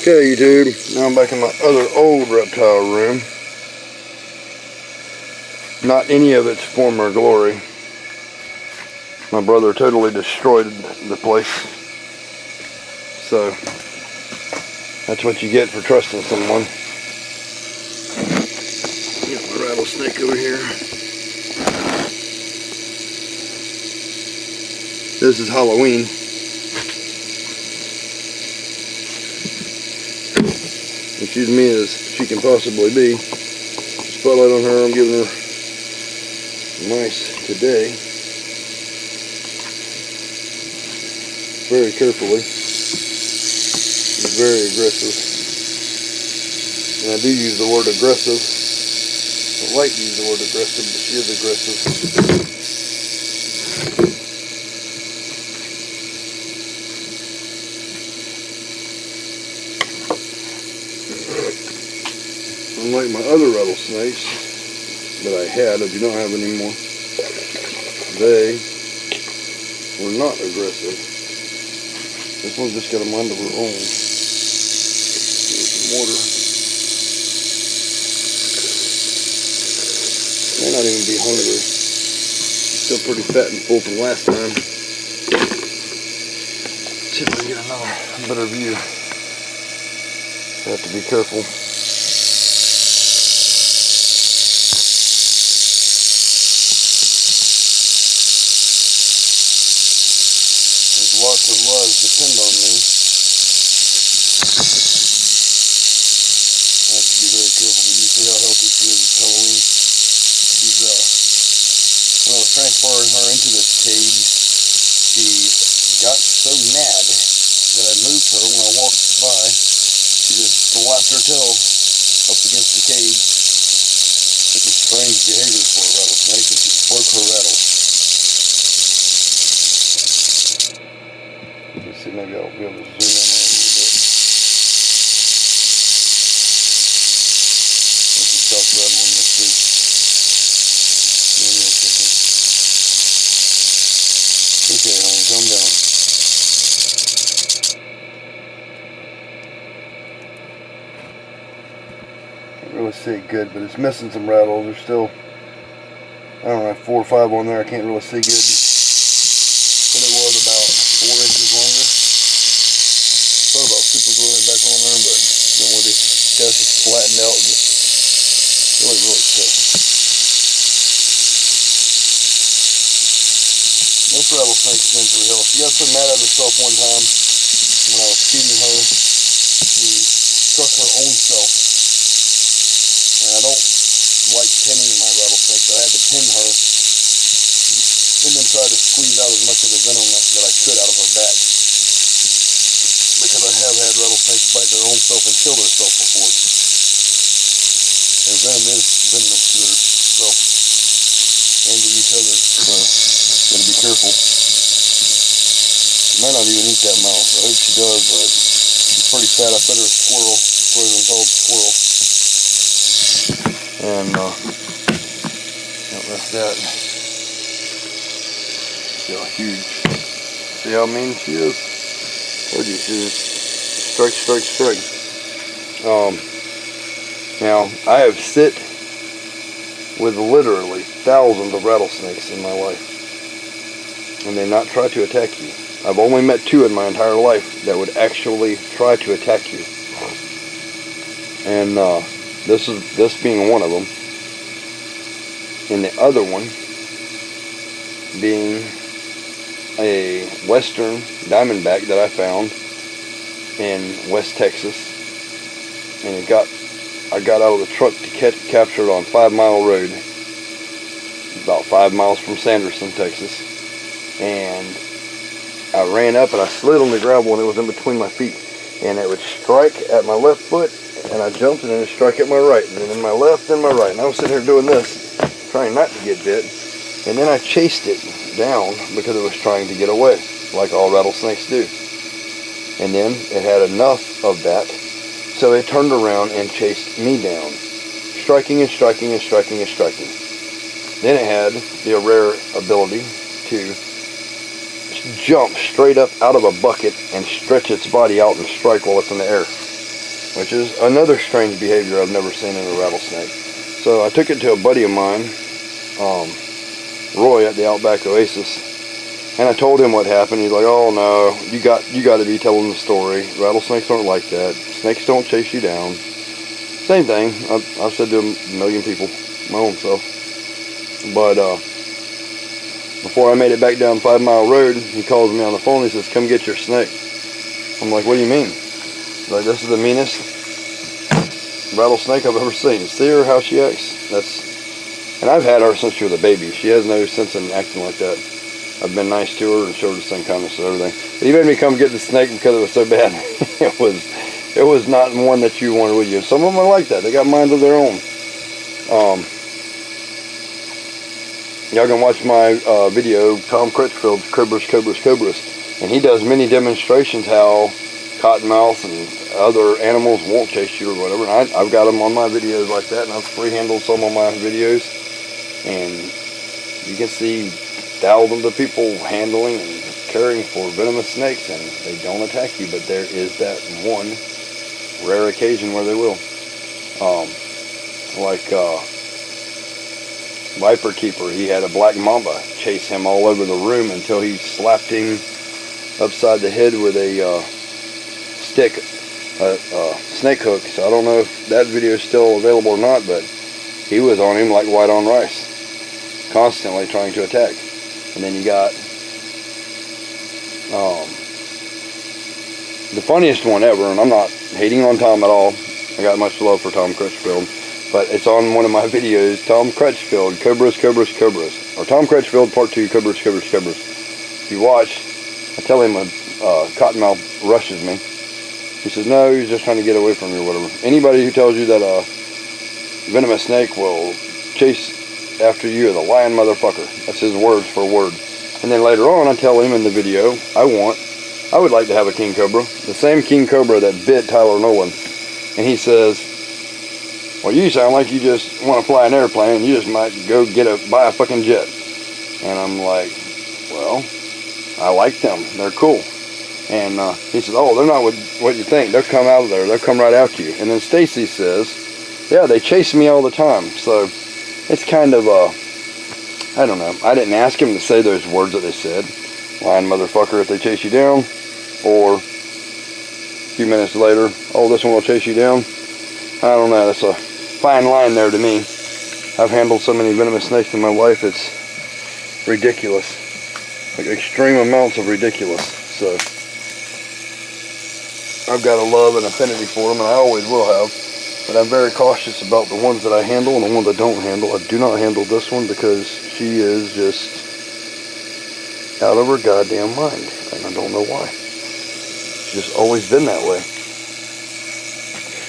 Okay, YouTube, now I'm back in my other old reptile room. Not any of its former glory. My brother totally destroyed the place. So, that's what you get for trusting someone. Got my rattlesnake over here. This is Halloween. Excuse me, as she can possibly be. Spotlight on her, I'm giving her mice today. Very carefully. She's very aggressive. And I do use the word aggressive. I don't like to use the word aggressive, but she is aggressive. Unlike my other rattlesnakes that I had, I do not have anymore. They were not aggressive. This one's just got a mind of her own. Here's some water. May not even be hungry. She's still pretty fat and full from last time. Let's see if I can get a better view. I have to be careful. Lots of lives depend on me. I have to be very careful. You see how healthy she is. It's Halloween. She's, when I was transferring her into this cage, she got so mad that I moved her. When I walked by, she just slapped her tail up against the cage. It's a strange behavior for a rattlesnake, and she broke her rattle. Let's see, maybe I'll be able to zoom in on it a little bit. Let me stop rattling this thing. Give me a second. Okay, honey, calm down. Can't really see it good, but it's missing some rattles. There's still, I don't know, 4 or 5 on there. I can't really see good. But it was about 4 inches longer. Thought about super gluing it back on there, but don't want to. It's just flattened out, just really tough. This rattlesnake's been through hell. She got so mad at herself one time when I was feeding her. She struck her own self. And I don't like pinning my rattlesnake, so I had to pin her and then try to squeeze out as much of the venom that I could out of her back. Because I have had rattlesnakes bite their own self and kill themselves before. Their venom is venomous to themselves and to each other, so gotta be careful. She might not even eat that mouse. I hope she does, but she's pretty fat. I fed her a squirrel, frozen cold squirrel. And don't miss that. See how huge. See how mean she is? Told you, she's strike. Now, I have sit with literally thousands of rattlesnakes in my life. And they not try to attack you. I've only met 2 in my entire life that would actually try to attack you. And this being one of them. And the other one being a western diamondback that I found in West Texas, and I got out of the truck to capture it on 5 Mile Road, about 5 miles from Sanderson, Texas, and I ran up and I slid on the gravel and it was in between my feet, and it would strike at my left foot, and I jumped and then it would strike at my right, and then my left and my right, and I was sitting here doing this, trying not to get bit, and then I chased it down because it was trying to get away, like all rattlesnakes do. And then it had enough of that, so it turned around and chased me down, striking and striking and striking and striking. Then it had the rare ability to jump straight up out of a bucket and stretch its body out and strike while it's in the air. which is another strange behavior I've never seen in a rattlesnake. So I took it to a buddy of mine, Roy at the Outback Oasis, and I told him what happened. He's like, "Oh no, you got to be telling the story. Rattlesnakes aren't like that. Snakes don't chase you down." Same thing I've said to a million people, my own self. But before I made it back down 5 Mile Road, he calls me on the phone. He says, "Come get your snake." I'm like, "What do you mean?" He's like, "This is the meanest rattlesnake I've ever seen. See her, how she acts? And I've had her since she was a baby. She has no sense in acting like that. I've been nice to her and showed her the same kindness and everything. But he made me come get the snake because it was so bad. it was not one that you wanted with you. Some of them are like that. They got minds of their own. Y'all can watch my video, Tom Crutchfield, Cobras, and he does many demonstrations how cottonmouths and other animals won't chase you or whatever. And I've got them on my videos like that, and I've free-handled some of my videos, and you can see thousands of people handling and caring for venomous snakes, and they don't attack you, but there is that one rare occasion where they will. Viper Keeper, he had a black mamba chase him all over the room until he slapped him upside the head with a stick, snake hook. So I don't know if that video is still available or not, but he was on him like white on rice, constantly trying to attack. And then you got the funniest one ever, and I'm not hating on Tom at all. I got much love for Tom Crutchfield, but it's on one of my videos, Tom Crutchfield, Cobras, or Tom Crutchfield Part 2, Cobras. If you watch, I tell him a cottonmouth rushes me. He says, "No, he's just trying to get away from you," or whatever. Anybody who tells you that a venomous snake will chase after you is a lying motherfucker. That's his words for word. And then later on, I tell him in the video, I would like to have a king cobra, the same king cobra that bit Tyler Nolan. And he says, "Well, you sound like you just want to fly an airplane, and you just might go buy a fucking jet." And I'm like, "Well, I like them. They're cool." And he says, "Oh, they're not what you think. They'll come out of there. They'll come right after you." And then Stacy says, "Yeah, they chase me all the time." So it's kind of I don't know. I didn't ask him to say those words that they said. "Lying motherfucker if they chase you down." Or a few minutes later, "Oh, this one will chase you down." I don't know. That's a fine line there to me. I've handled so many venomous snakes in my life, it's ridiculous. Like extreme amounts of ridiculous. So I've got a love and affinity for them, and I always will have. But I'm very cautious about the ones that I handle and the ones I don't handle. I do not handle this one because she is just out of her goddamn mind, and I don't know why. She's just always been that way.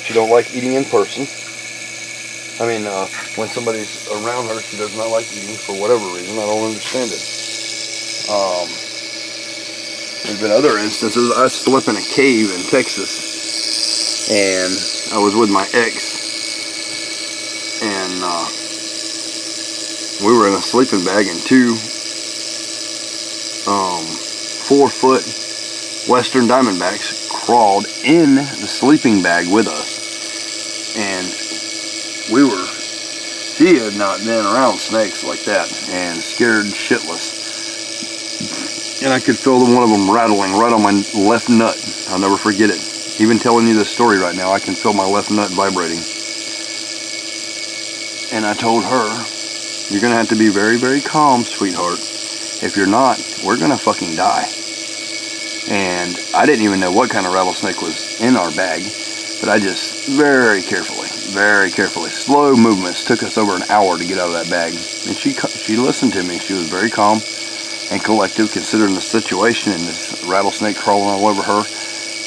She don't like eating in person. I mean, when somebody's around her, she does not like eating for whatever reason. I don't understand it. There's been other instances. I slept up in a cave in Texas, and I was with my ex, and we were in a sleeping bag, and two 4-foot Western Diamondbacks crawled in the sleeping bag with us, and she had not been around snakes like that, and scared shitless. And I could feel one of them rattling right on my left nut. I'll never forget it. Even telling you this story right now, I can feel my left nut vibrating. And I told her, "You're going to have to be very, very calm, sweetheart. If you're not, we're going to fucking die." And I didn't even know what kind of rattlesnake was in our bag, but I just very carefully, slow movements, took us over an hour to get out of that bag. And she listened to me. She was very calm and collective considering the situation and this rattlesnake crawling all over her.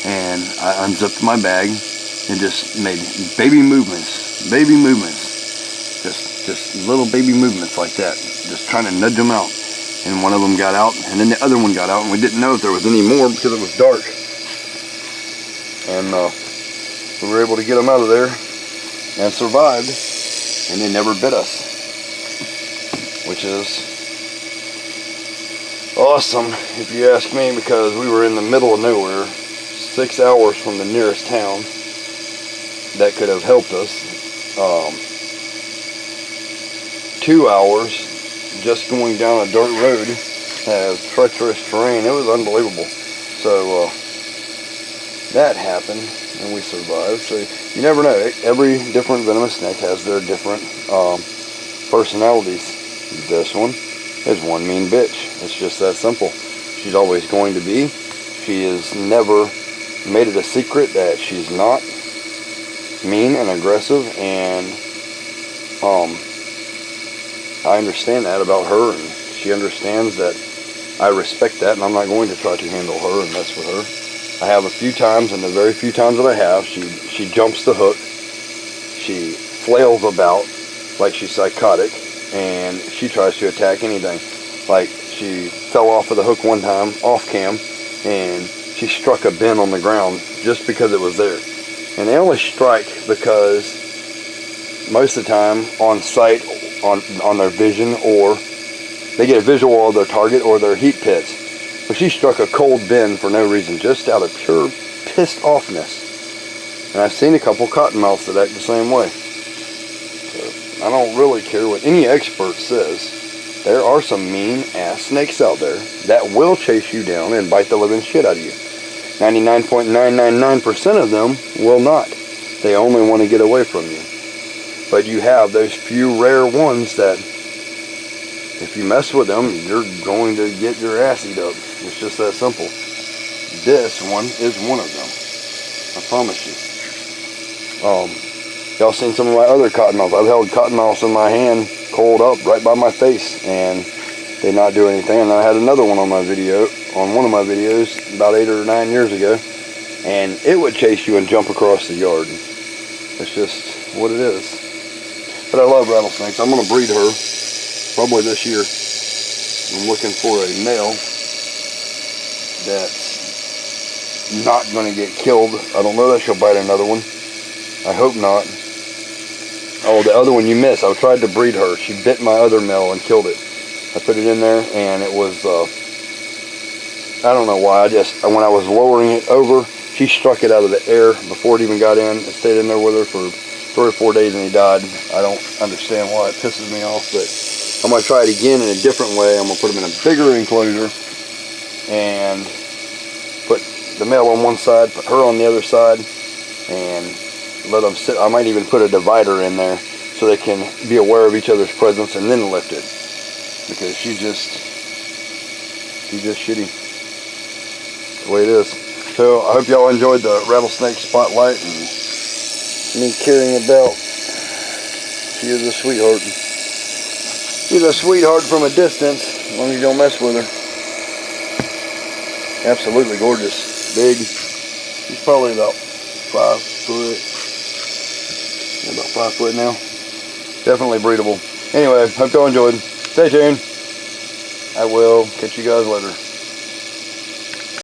And I unzipped my bag and just made baby movements, just little baby movements like that, just trying to nudge them out. And one of them got out, and then the other one got out, and we didn't know if there was any more because it was dark. And we were able to get them out of there and survived, and they never bit us, which is awesome if you ask me, because we were in the middle of nowhere, 6 hours from the nearest town, that could have helped us. 2 hours just going down a dirt road, have treacherous terrain. It was unbelievable. So that happened, and we survived. So you never know. Every different venomous snake has their different personalities. This one is one mean bitch. It's just that simple. She's always going to be. She has never made it a secret that she's not mean and aggressive, and I understand that about her, and she understands that I respect that, and I'm not going to try to handle her and mess with her. I have a few times, and the very few times that I have, she jumps the hook, she flails about like she's psychotic, and she tries to attack anything. Like, she fell off of the hook one time, off cam, and she struck a bin on the ground just because it was there. And they only strike because most of the time on sight, on their vision, or they get a visual of their target or their heat pits. But she struck a cold bin for no reason, just out of pure pissed offness. And I've seen a couple cottonmouths that act the same way. So I don't really care what any expert says. There are some mean ass snakes out there that will chase you down and bite the living shit out of you. 99.999% of them will not. They only want to get away from you. But you have those few rare ones that, if you mess with them, you're going to get your ass eat up. It's just that simple. This one is one of them. I promise you. Y'all seen some of my other cottonmouths. I've held cottonmouths in my hand, coiled up right by my face, and they not do anything. And I had another one on my video, on one of my videos, about 8 or 9 years ago, and it would chase you and jump across the yard. It's just what it is. But I love rattlesnakes. I'm going to breed her probably this year. I'm looking for a male that's not going to get killed. I don't know that she'll bite another one. I hope not. Oh, the other one you missed. I tried to breed her. She bit my other male and killed it. I put it in there, and it was, I don't know why. When I was lowering it over, she struck it out of the air before it even got in. It stayed in there with her for 3 or 4 days, and he died. I don't understand why. It pisses me off, but I'm going to try it again in a different way. I'm going to put them in a bigger enclosure and put the male on one side, put her on the other side, and let them sit. I might even put a divider in there so they can be aware of each other's presence and then lift it, because she's just shitty. That's the way it is. So I hope y'all enjoyed the rattlesnake spotlight and me carrying a belt. She is a sweetheart. She's a sweetheart from a distance, as long as you don't mess with her. Absolutely gorgeous. Big. She's probably about 5 foot. About 5 foot now. Definitely breedable. Anyway, hope y'all enjoyed. Stay tuned. I will catch you guys later.